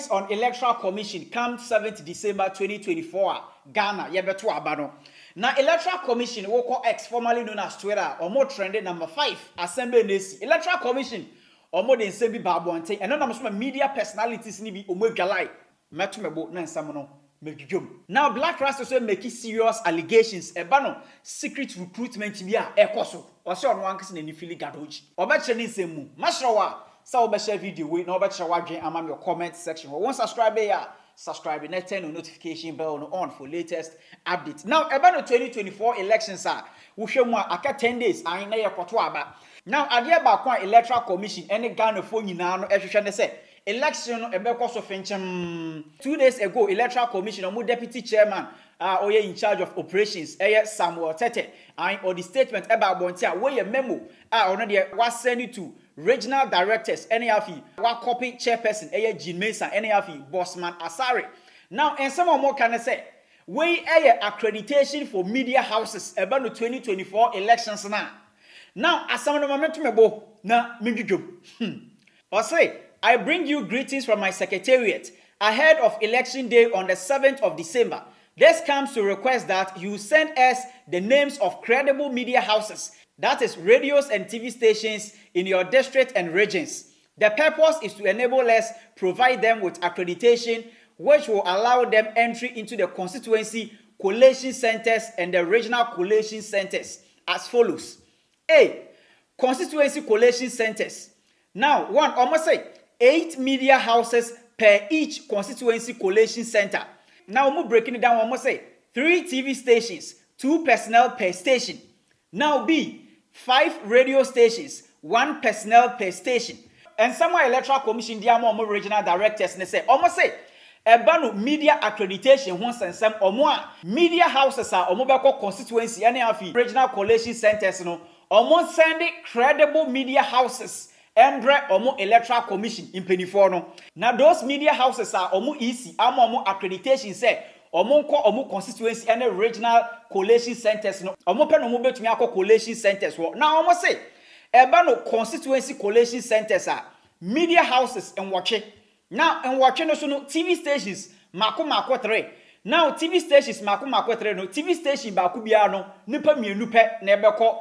hearings on Electoral Commission come 7th December 2024. Ghana, yebeto abano. Now, Electoral Commission, Woko X, formerly known as Twitter, or more trended number 5, Assembly Nesi. Electoral Commission, or more than Sembi Babuante, and none of my media personalities nibi Galai. Matumebo, Nan Samono. Now, Blakk Rasta so make serious allegations about secret recruitment via Ekoso. Or so on one case in Fili Gadoji. Or better than Semu. Mashrawa. So share video with no better watching among your comment section. Once subscribe here, subscribe and turn on notification bell on for latest updates. Now, about the 2024 elections are we show more 10 days. I know your kotoaba. Now, idea about Electoral Commission any Ghana phone you now say election because of 2 days ago, Electoral Commission or deputy chairman in charge of operations, Samuel Tete, or the statement about Bontia, where your memo already was sent to regional directors, NAFI, one copy chairperson, Jean Mason, NAFI, Bossman Asari. Now, and some more can I say, we accreditation for media houses about the 2024 elections now. Now, as some of the momentum about na minjum. Or say, I bring you greetings from my secretariat ahead of election day on the 7th of December. This comes to request that you send us the names of credible media houses, that is radios and TV stations in your district and regions. The purpose is to enable us provide them with accreditation, which will allow them entry into the constituency collation centers and the regional collation centers as follows. A. Constituency collation centers. Now, one, almost say 8 media houses per each constituency collation center. Now, we're breaking it down. Almost say 3 TV stations, 2 personnel per station. Now, B, 5 radio stations, 1 personnel per station. And somewhere Electoral Commission, they are more regional directors, and they say, almost say, Ebanu media accreditation once and some or more media houses are mobile constituency, any of the regional collation centers, no, almost sending credible media houses. Endre omo Electoral Commission in Peniforno. Now those media houses are omo easy. Omo accreditation say omo ko omo constituency and regional collation centers no. Omo pen omo betumi akọ collation centers wo. Now omo say eba no constituency collation centers are media houses and watch. Now and watch no so no TV stations mako 3. Now TV stations mako 3 no TV station ba ku bia no nipa mienu pe na ebekọ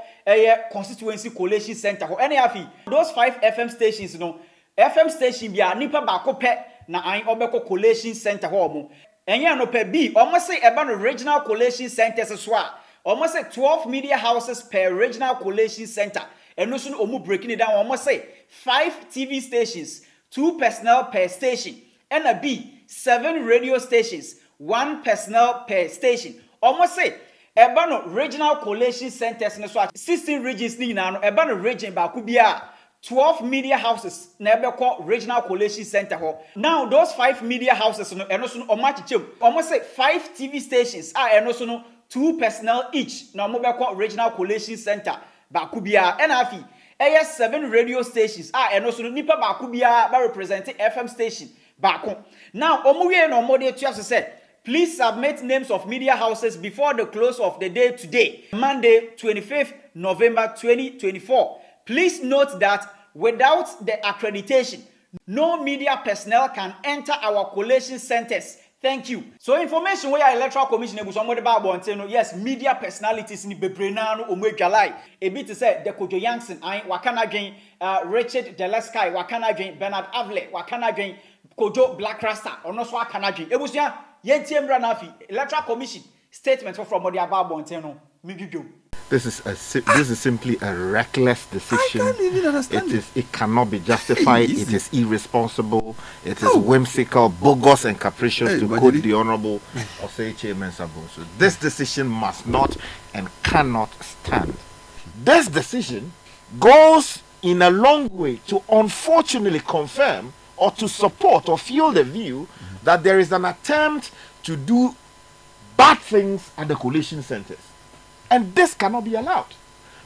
constituency collation center ho any afi those 5 FM stations no FM station bia nipa ba ko pe na an obekọ collation center ho mo enye no pe B almost say eba no regional collation centers so a almost say 12 media houses per regional collation center and no so omu breaking it down almost say 5 TV stations 2 personnel per station and a B 7 radio stations 1 personnel per station. Almost say, Ebano regional collation centers in 16 regions ni na no Ebano region ba kubia 12 media houses na ebeko regional collation center ho. Now those 5 media houses no eno so no omachichim. Almost say 5 TV stations eno so no 2 personnel each na omobeko regional collation center ba kubia enafi 7 radio stations eno so no nipa ba kubia ba representing FM station ba ko. Now omuwie no omode tuaso say please submit names of media houses before the close of the day today, Monday, 25th November 2024. Please note that without the accreditation, no media personnel can enter our collation centers. Thank you. So information where Electoral Commission yes, media personalities ni bebrenano omwedwalai. Ebi to say the Kojo Yankson, wakana gen Richard Delesky, wakana gen Bernard Avle, wakana gen Kojo Blakk Rasta, ono so wakana gen. Ebusia Yentiemra Nafi, Electoral Commission statement from Modi Ababon. This is simply a reckless decision. I can't even understand It cannot be justified. It is irresponsible. It is whimsical, bogus, and capricious to quote the Honorable Osei Chairman Saboso. This decision must not and cannot stand. This decision goes in a long way to unfortunately confirm or to support or fuel the view that there is an attempt to do bad things at the collation centers. And this cannot be allowed.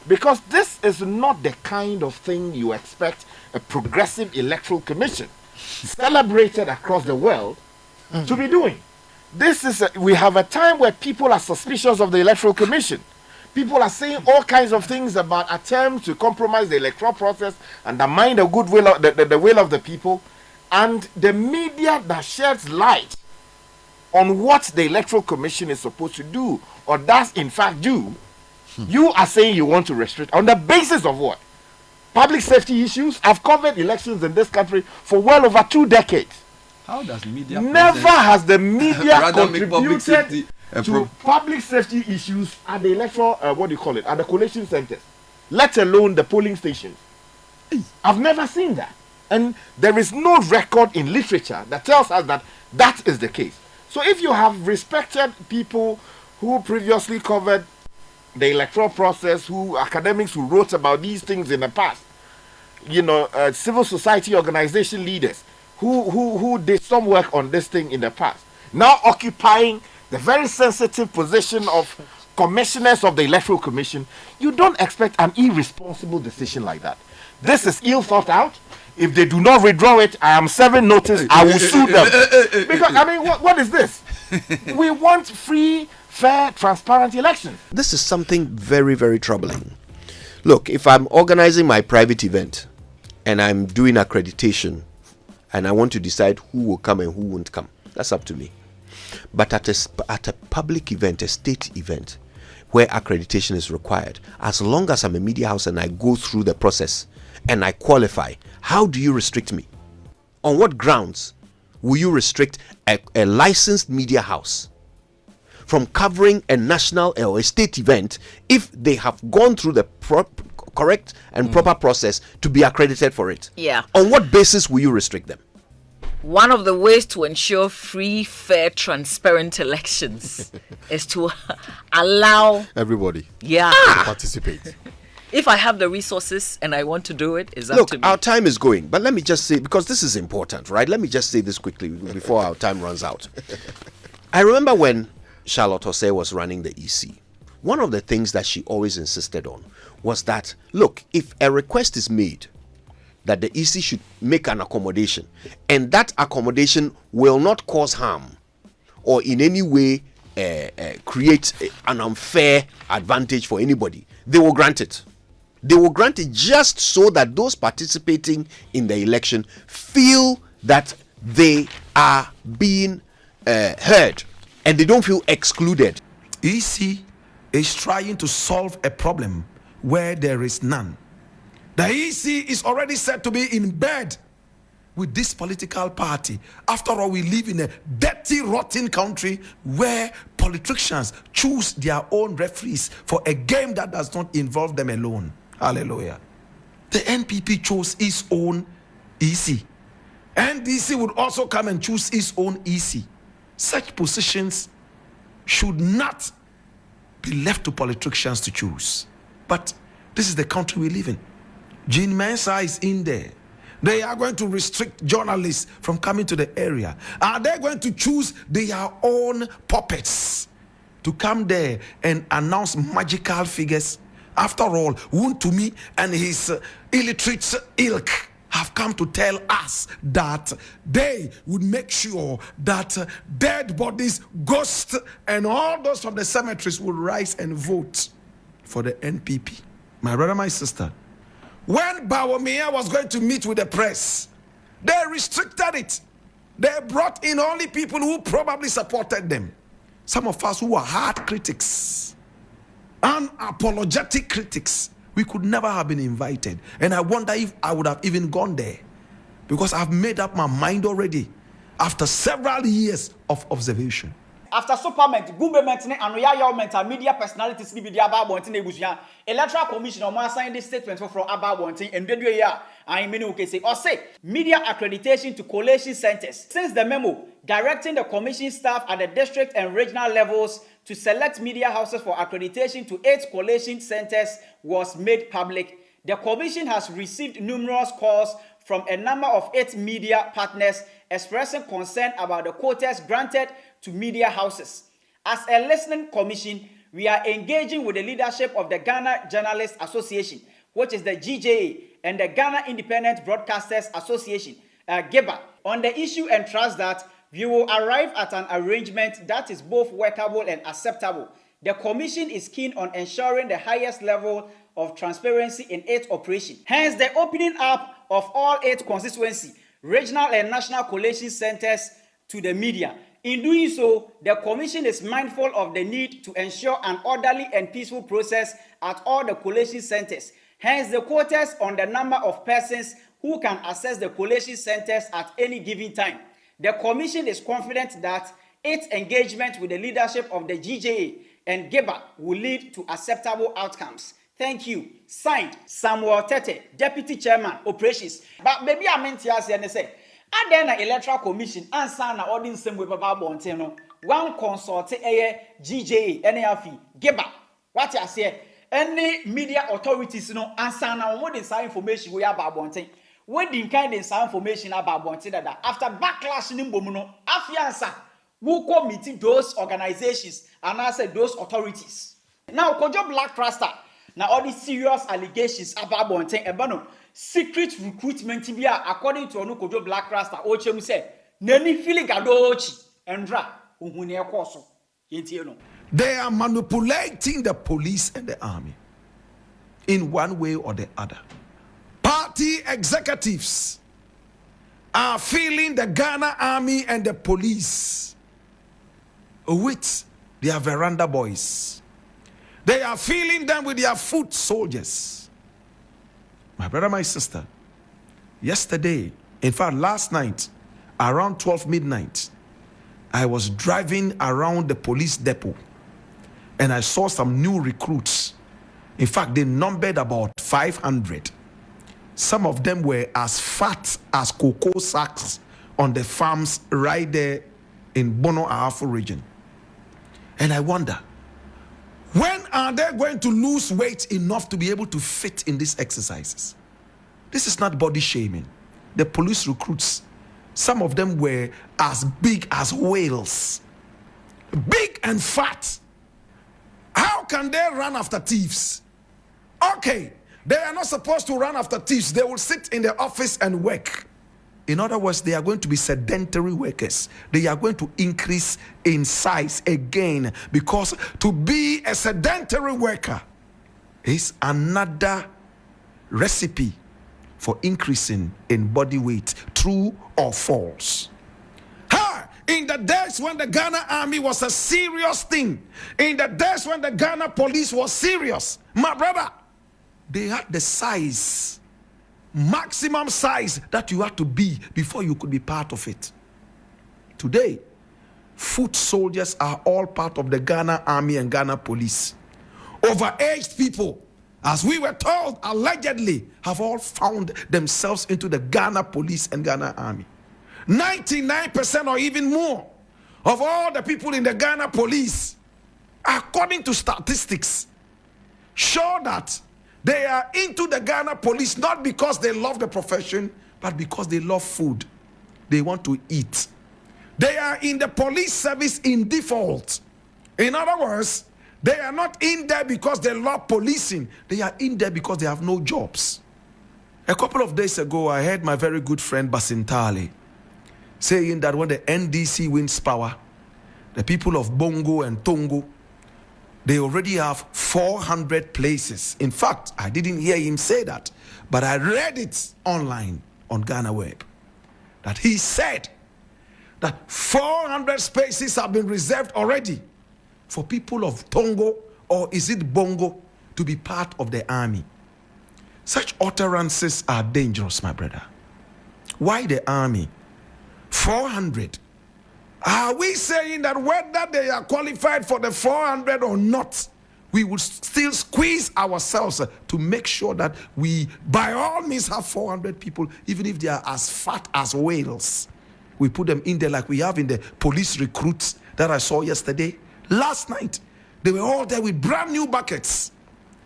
Because this is not the kind of thing you expect a progressive electoral commission celebrated across the world to be doing. We have a time where people are suspicious of the electoral commission. People are saying all kinds of things about attempts to compromise the electoral process, undermine the goodwill of the will of the people. and the media that sheds light on what the Electoral Commission is supposed to do or does in fact do, you are saying you want to restrict on the basis of what? Public safety issues. I've covered elections in this country for well over 2 decades. How does media never has the media contributed to public safety issues at the electoral at the collation centers, let alone the polling stations? I've never seen that, and there is no record in literature that tells us that that is the case. So if you have respected people who previously covered the electoral process, who academics who wrote about these things in the past, civil society organization leaders who did some work on this thing in the past, now occupying the very sensitive position of commissioners of the Electoral Commission, you don't expect an irresponsible decision like that. This is ill thought out. If they do not withdraw it, I am serving notice. I will sue them. Because, what is this? We want free, fair, transparent elections. This is something very, very troubling. Look, if I'm organizing my private event and I'm doing accreditation and I want to decide who will come and who won't come, that's up to me. But at a public event, a state event, where accreditation is required, as long as I'm a media house and I go through the process and I qualify, how do you restrict me? On what grounds will you restrict a licensed media house from covering a national or a state event if they have gone through the correct and proper process to be accredited for it? Yeah. On what basis will you restrict them? One of the ways to ensure free, fair, transparent elections is to allow everybody to participate. If I have the resources and I want to do it, it's up Look, to me. our time is going, but let me just say, because this is important, right? Let me just say this quickly before our time runs out. I remember when Charlotte Osei was running the EC, one of the things that she always insisted on was that, look, if a request is made that the EC should make an accommodation, and that accommodation will not cause harm or in any way create an unfair advantage for anybody, they will grant it. They will grant it just so that those participating in the election feel that they are being heard and they don't feel excluded. EC is trying to solve a problem where there is none. The EC is already said to be in bed with this political party. After all, we live in a dirty, rotten country where politicians choose their own referees for a game that does not involve them alone. Hallelujah. The NPP chose its own EC. NDC would also come and choose its own EC. Such positions should not be left to politicians to choose. But this is the country we live in. Jean Mensa is in there. They are going to restrict journalists from coming to the area. Are they going to choose their own puppets to come there and announce magical figures? After all, Wuntumi and his illiterate ilk have come to tell us that they would make sure that dead bodies, ghosts, and all those from the cemeteries will rise and vote for the NPP. My brother, my sister, when Bawumia was going to meet with the press, they restricted it. They brought in only people who probably supported them. Some of us who are hard critics, unapologetic critics, we could never have been invited. And I wonder if I would have even gone there, because I've made up my mind already after several years of observation. After supplement, government and royal media personalities ni bi aba abonten ebusuya electoral commission o ma sign this statement for aba abonten endedwe ya I mean okay say or say media accreditation to collation centers. Since the memo directing the commission staff at the district and regional levels to select media houses for accreditation to 8 collation centers was made public, the commission has received numerous calls from a number of 8 media partners expressing concern about the quotas granted to media houses. As a listening commission, we are engaging with the leadership of the Ghana Journalists Association, which is the GJA, and the Ghana Independent Broadcasters Association, GIBA, on the issue, and trust that we will arrive at an arrangement that is both workable and acceptable. The commission is keen on ensuring the highest level of transparency in its operation. Hence, the opening up of all 8 constituencies regional and national collation centers to the media. In doing so, the Commission is mindful of the need to ensure an orderly and peaceful process at all the collation centers. Hence, the quotas on the number of persons who can access the collation centers at any given time. The Commission is confident that its engagement with the leadership of the GJA and GEBA will lead to acceptable outcomes. Thank you. Signed, Samuel Tete, Deputy Chairman, Operations. But maybe I meant to say, and then the Electoral Commission answer na ordin same way Baba Bonteno. One consult GJA, NAFI, GEBA. What you say? Any media authorities no answer na more than some information we have about Bonten. When the kind of some information about Bonten that after backlash in Bomuno, answer who committee those organizations and answer those authorities. Now, Kojo Blakk Rasta. Now all these serious allegations about Bonten ebano secret recruitment bia according to onu Kojo Blakk Rasta ochemu say nani Fíre gadochi endra ohun e koso yentie no. They are manipulating the police and the army in one way or the other. Party executives are filling the Ghana army and the police with their veranda boys. They are filling them with their foot soldiers. My brother, my sister, yesterday, in fact, last night, around 12 midnight, I was driving around the police depot and I saw some new recruits. In fact, they numbered about 500. Some of them were as fat as cocoa sacks on the farms right there in Bono Ahafo region. And I wonder, when are they going to lose weight enough to be able to fit in these exercises? This is not body shaming. The police recruits, some of them were as big as whales. Big and fat. How can they run after thieves? Okay, they are not supposed to run after thieves. They will sit in the office and work. In other words, they are going to be sedentary workers. They are going to increase in size again, because to be a sedentary worker is another recipe for increasing in body weight. True or false? In the days when the Ghana army was a serious thing, in the days when the Ghana police was serious, my brother, they had the size, maximum size that you had to be before you could be part of it. Today, foot soldiers are all part of the Ghana army and Ghana police. Overaged people, as we were told, allegedly, have all found themselves into the Ghana police and Ghana army. 99% or even more of all the people in the Ghana police, according to statistics, show that they are into the Ghana police not because they love the profession, but because they love food. They want to eat. They are in the police service in default. In other words, they are not in there because they love policing. They are in there because they have no jobs. A couple of days ago, I heard my very good friend Basintale saying that when the NDC wins power, the people of Bongo and Tongo, they already have 400 places. In fact, I didn't hear him say that, but I read it online on Ghana Web, that he said that 400 spaces have been reserved already for people of Tongo, or is it Bongo, to be part of the army. Such utterances are dangerous, my brother. Why the army? 400. Are we saying that whether they are qualified for the 400 or not, we will still squeeze ourselves to make sure that we, by all means, have 400 people, even if they are as fat as whales? We put them in there like we have in the police recruits that I saw yesterday. Last night, they were all there with brand new buckets.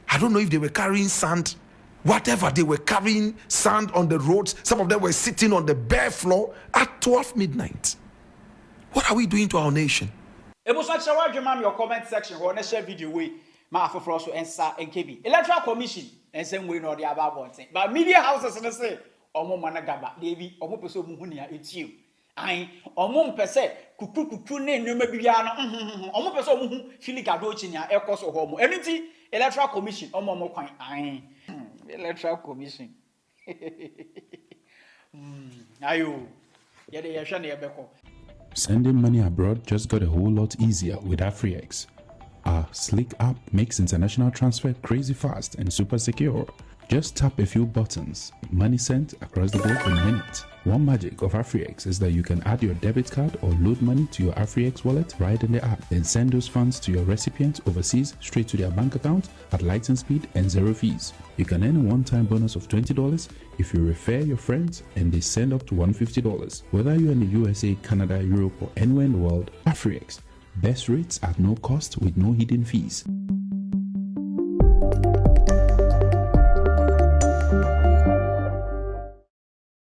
I don't know if they were carrying sand. Whatever, they were carrying sand on the roads. Some of them were sitting on the bare floor at 12 midnight. What are we doing to our nation? Your comment section or share video way. Ma for also ensa NKB. Electoral Commission and same way no the about one thing. But media houses and say omo managaba David omo person muhunia it's you. I omo pese kuku ne nyoma bibia no omo person muhu Fíre gadochi nya ekoso homo. Anything Electoral Commission omo kwan I Electoral Commission. Ayo. Yede yehwe na yebeko. Sending money abroad just got a whole lot easier with Afriex. Our slick app makes international transfer crazy fast and super secure. Just tap a few buttons, money sent across the globe in minutes. One magic of Afriex is that you can add your debit card or load money to your Afriex wallet right in the app, then send those funds to your recipient overseas straight to their bank account at lightning speed and zero fees. You can earn a one-time bonus of $20 if you refer your friends and they send up to $150. Whether you're in the USA, Canada, Europe, or anywhere in the world, Afriex. Best rates at no cost with no hidden fees.